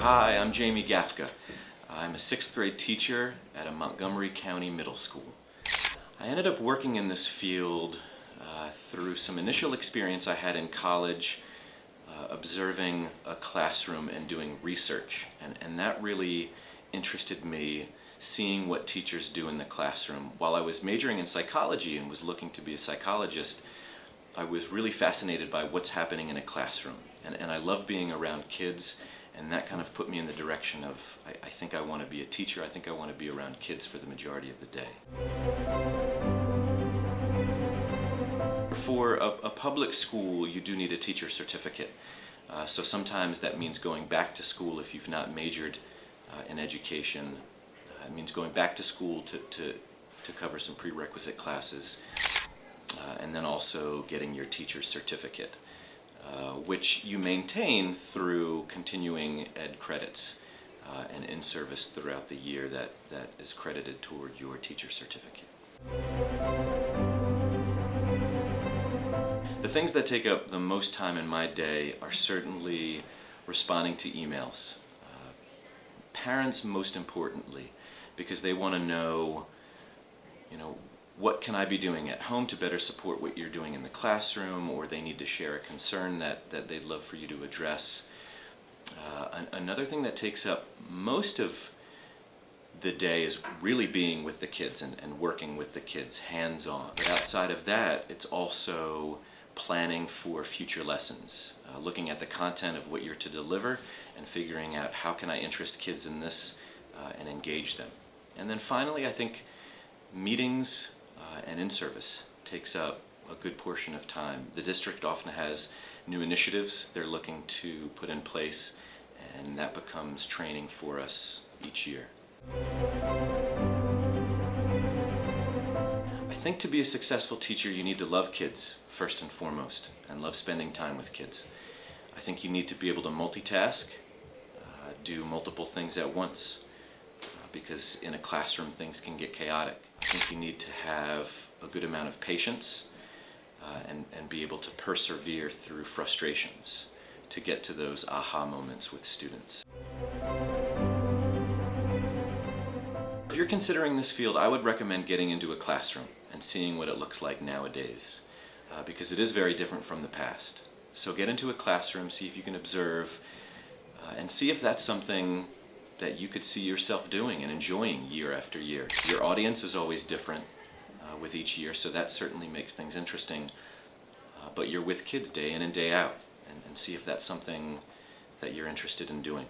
Hi, I'm Jamie Gaffga. I'm a 6th grade teacher at a Montgomery County middle school. I ended up working in this field through some initial experience I had in college observing a classroom and doing research. And that really interested me, seeing what teachers do in the classroom. While I was majoring in psychology and was looking to be a psychologist, I was really fascinated by what's happening in a classroom. And I love being around kids, and that kind of put me in the direction of, I think I want to be a teacher, I think I want to be around kids for the majority of the day. For a public school, you do need a teacher certificate. So sometimes that means going back to school if you've not majored in education. It means going back to school to cover some prerequisite classes, and then also getting your teacher's certificate, which you maintain through continuing ed credits and in-service throughout the year that is credited toward your teacher certificate. The things that take up the most time in my day are certainly responding to emails. Parents most importantly, because they want to know, what can I be doing at home to better support what you're doing in the classroom, or they need to share a concern that they'd love for you to address. Another thing that takes up most of the day is really being with the kids and working with the kids hands-on. But outside of that, it's also planning for future lessons, looking at the content of what you're to deliver and figuring out how can I interest kids in this and engage them. And then finally, I think meetings and in-service takes up a good portion of time. The district often has new initiatives they're looking to put in place, and that becomes training for us each year. I think to be a successful teacher, you need to love kids first and foremost, and love spending time with kids. I think you need to be able to multitask, do multiple things at once, because in a classroom things can get chaotic. I think you need to have a good amount of patience and be able to persevere through frustrations to get to those aha moments with students. If you're considering this field, I would recommend getting into a classroom and seeing what it looks like nowadays, because it is very different from the past. So get into a classroom, see if you can observe, and see if that's something that you could see yourself doing and enjoying year after year. Your audience is always different with each year, so that certainly makes things interesting. But you're with kids day in and day out, and see if that's something that you're interested in doing.